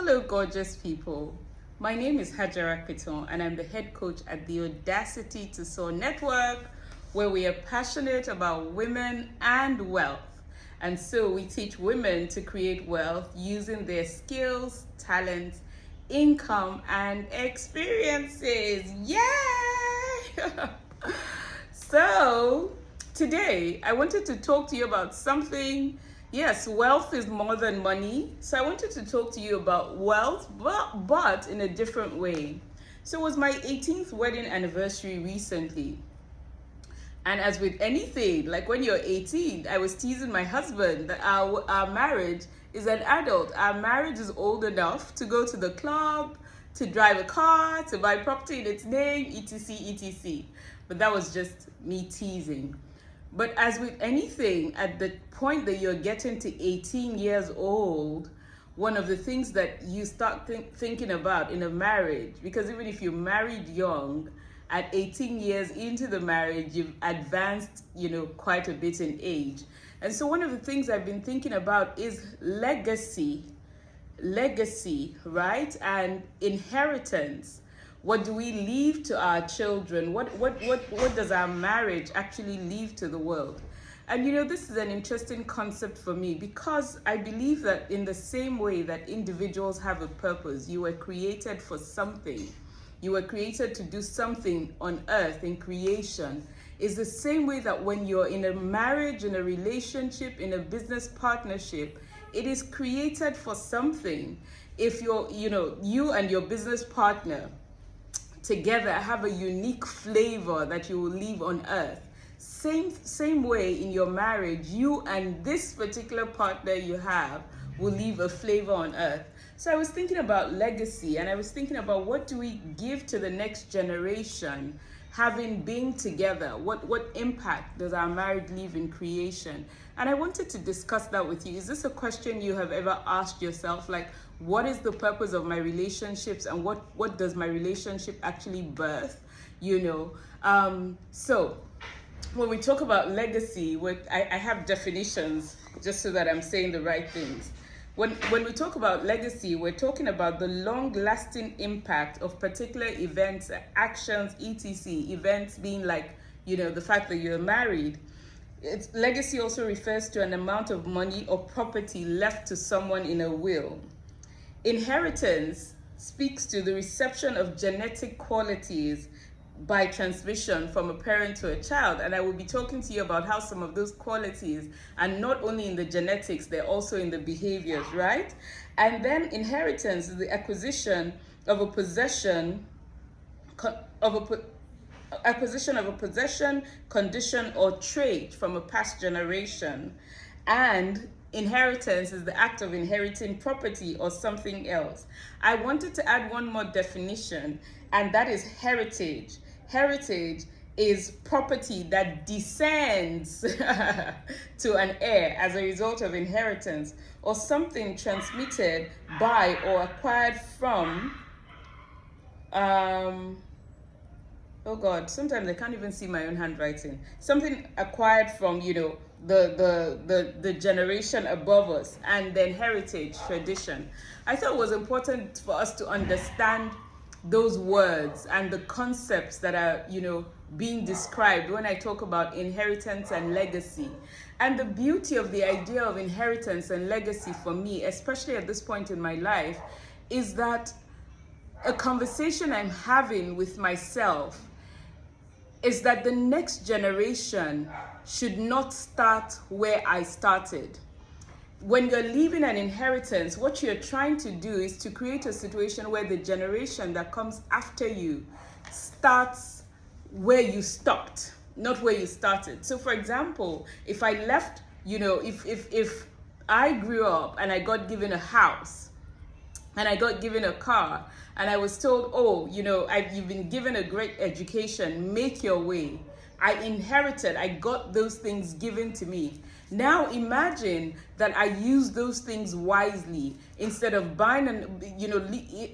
Hello, gorgeous people. My name is Hajara Piton, and I'm the head coach at the Audacity to Soar Network, where we are passionate about women and wealth. And so we teach women to create wealth using their skills, talents, income, and experiences. Yay! So, today I wanted to talk to you about something. Yes, wealth is more than money. So I wanted to talk to you about wealth, but in a different way. So it was my 18th wedding anniversary recently. And as with anything, like when you're 18, I was teasing my husband that our marriage is an adult. Our marriage is old enough to go to the club, to drive a car, to buy property in its name, etc., etc. But that was just me teasing. But as with anything, at the point that you're getting to 18 years old, one of the things that you start thinking about in a marriage, because even if you married young, at 18 years into the marriage, you've advanced, quite a bit in age. And so one of the things I've been thinking about is legacy, right? And inheritance. What do we leave to our children? What does our marriage actually leave to the world? And this is an interesting concept for me because I believe that in the same way that individuals have a purpose, you were created for something. You were created to do something on earth in creation. Is the same way that when you're in a marriage, in a relationship, in a business partnership, it is created for something. If you and your business partner together have a unique flavor that you will leave on earth. Same way in your marriage, you and this particular partner you have will leave a flavor on earth. So I was thinking about legacy, and I was thinking about what do we give to the next generation having been together? What impact does our marriage leave in creation? And I wanted to discuss that with you. Is this a question you have ever asked yourself? Like, what is the purpose of my relationships, and what does my relationship actually birth? So when we talk about legacy, I have definitions just so that I'm saying the right things. When we talk about legacy, we're talking about the long-lasting impact of particular events, actions, etc. Events being like, the fact that you're married. Legacy also refers to an amount of money or property left to someone in a will. Inheritance speaks to the reception of genetic qualities by transmission from a parent to a child, and I will be talking to you about how some of those qualities are not only in the genetics, they're also in the behaviors, right? And then inheritance is the acquisition of a possession, condition, or trait from a past generation. And inheritance is the act of inheriting property or something else. I wanted to add one more definition, and that is heritage. Heritage is property that descends to an heir as a result of inheritance, or something transmitted by or acquired from oh God, sometimes I can't even see my own handwriting. Something acquired from, the generation above us, and then heritage, tradition. I thought it was important for us to understand those words and the concepts that are, being described when I talk about inheritance and legacy. And the beauty of the idea of inheritance and legacy for me, especially at this point in my life, is that a conversation I'm having with myself is that the next generation should not start where I started. When you're leaving an inheritance, what you're trying to do is to create a situation where the generation that comes after you starts where you stopped, not where you started. So for example, if I left, if I grew up and I got given a house and I got given a car, and I was told, you've been given a great education, make your way. I inherited, I got those things given to me. Now imagine that I use those things wisely instead of buying,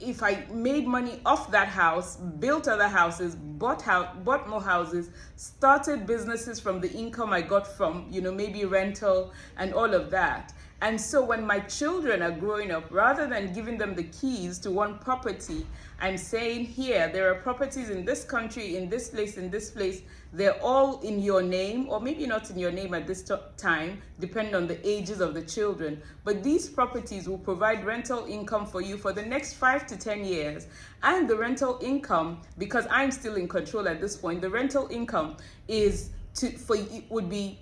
if I made money off that house, built other houses, bought more houses, started businesses from the income I got from, maybe rental and all of that. And so when my children are growing up, rather than giving them the keys to one property, I'm saying, here, there are properties in this country, in this place, in this place. They're all in your name, or maybe not in your name at this time, depending on the ages of the children. But these properties will provide rental income for you for the next 5 to 10 years. And the rental income, because I'm still in control at this point, the rental income would be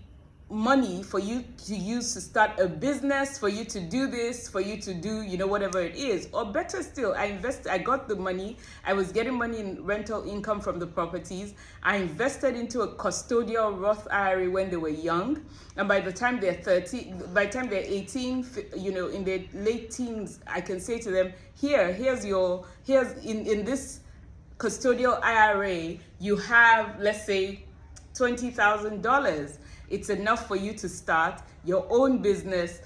money for you to use to start a business, for you to do this, for you to do, whatever it is. Or better still, I got the money. I was getting money in rental income from the properties. I invested into a custodial Roth IRA when they were young. And by the time they're 18, in their late teens, I can say to them, here's in this custodial IRA, you have, let's say, $20,000. It's enough for you to start your own business,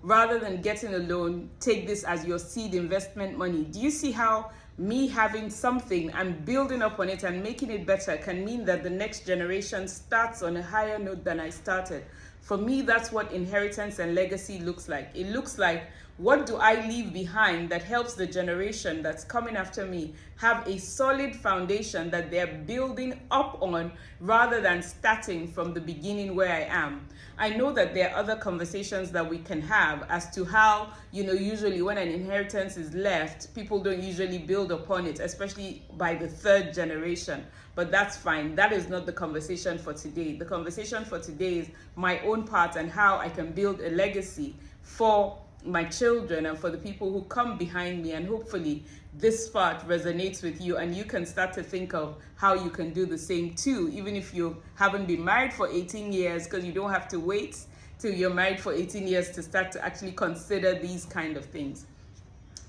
rather than getting a loan. Take this as your seed investment money. Do you see how me having something and building up on it and making it better can mean that the next generation starts on a higher note than I started? For me, that's what inheritance and legacy looks like. It looks like, what do I leave behind that helps the generation that's coming after me have a solid foundation that they're building up on, rather than starting from the beginning where I am? I know that there are other conversations that we can have as to how, usually when an inheritance is left, people don't usually build upon it, especially by the third generation. But that's fine. That is not the conversation for today. The conversation for today is my own part and how I can build a legacy for my children and for the people who come behind me. And hopefully this part resonates with you, and you can start to think of how you can do the same too, even if you haven't been married for 18 years, because you don't have to wait till you're married for 18 years to start to actually consider these kind of things.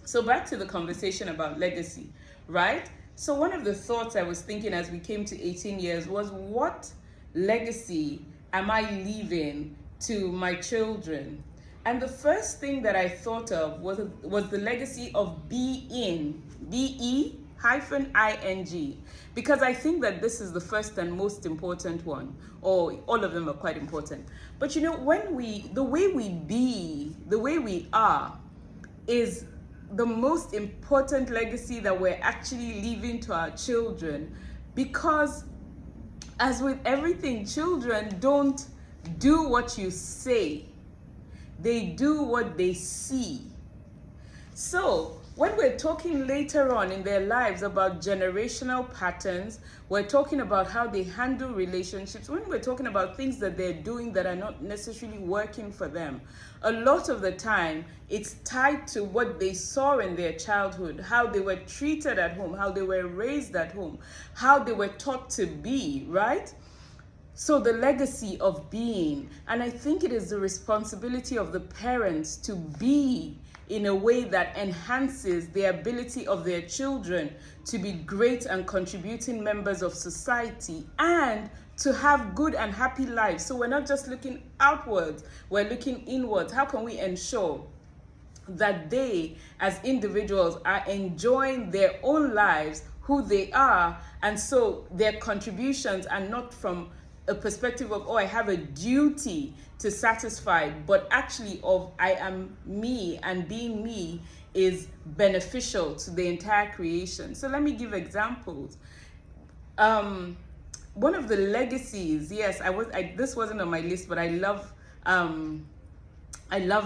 So back to the conversation about legacy, right? So one of the thoughts I was thinking as we came to 18 years was, what legacy am I leaving to my children? And the first thing that I thought of was the legacy of being, B-E--I-N-G, because I think that this is the first and most important one, or all of them are quite important. But the way we be, the way we are, is the most important legacy that we're actually leaving to our children. Because as with everything, children don't do what you say. They do what they see. So when we're talking later on in their lives about generational patterns, we're talking about how they handle relationships, when we're talking about things that they're doing that are not necessarily working for them, a lot of the time it's tied to what they saw in their childhood, how they were treated at home, how they were raised at home, how they were taught to be, right? So the legacy of being, and I think it is the responsibility of the parents to be in a way that enhances the ability of their children to be great and contributing members of society, and to have good and happy lives. So we're not just looking outwards, we're looking inwards. How can we ensure that they as individuals are enjoying their own lives, who they are, and so their contributions are not from a perspective of, I have a duty to satisfy, but actually of, I am me, and being me is beneficial to the entire creation. So let me give examples. One of the legacies, yes, this wasn't on my list, but I love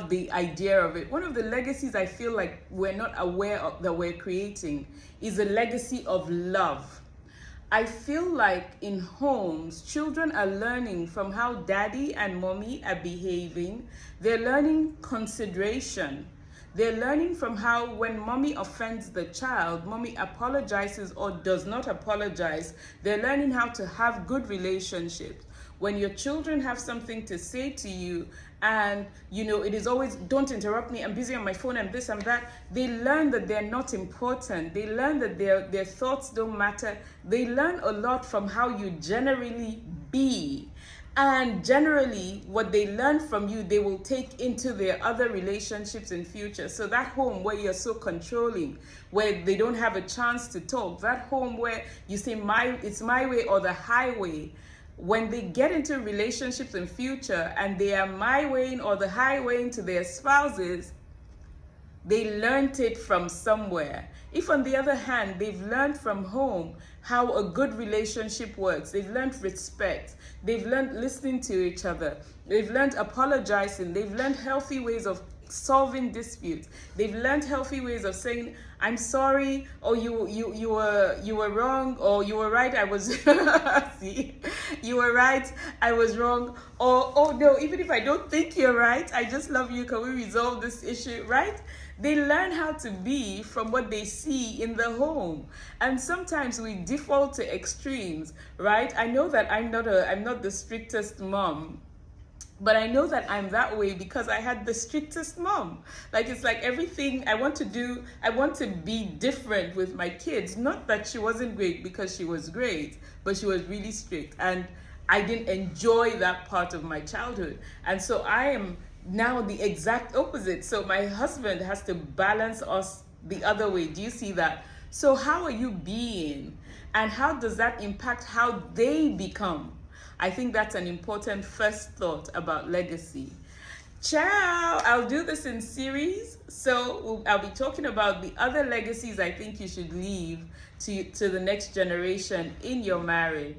the idea of it. One of the legacies I feel like we're not aware of that we're creating is a legacy of love. I feel like in homes, children are learning from how daddy and mommy are behaving. They're learning consideration. They're learning from how when mommy offends the child, mommy apologizes or does not apologize. They're learning how to have good relationships. When your children have something to say to you, and it is always, don't interrupt me, I'm busy on my phone, and this and that, they learn that they're not important. They learn that their thoughts don't matter. They learn a lot from how you generally be. And generally, what they learn from you, they will take into their other relationships in future. So that home where you're so controlling, where they don't have a chance to talk, that home where you say, it's my way or the highway, when they get into relationships in future and they are my way or the highway to their spouses, they learned it from somewhere. If on the other hand, they've learned from home how a good relationship works, they've learned respect, they've learned listening to each other, they've learned apologizing, they've learned healthy ways of solving disputes, they've learned healthy ways of saying, I'm sorry, or you were wrong, or you were right, I was see, you were right, I was wrong, or oh no, even if I don't think you're right, I just love you, can we resolve this issue, right? They learn how to be from what they see in the home. And sometimes we default to extremes, right? I know that I'm not the strictest mom, but I know that I'm that way because I had the strictest mom. Like, it's like everything I want to be different with my kids. Not that she wasn't great, because she was great, but she was really strict. And I didn't enjoy that part of my childhood. And so I am now the exact opposite. So my husband has to balance us the other way. Do you see that? So how are you being? And how does that impact how they become? I think that's an important first thought about legacy. Ciao! I'll do this in series. So I'll be talking about the other legacies I think you should leave to the next generation in your marriage.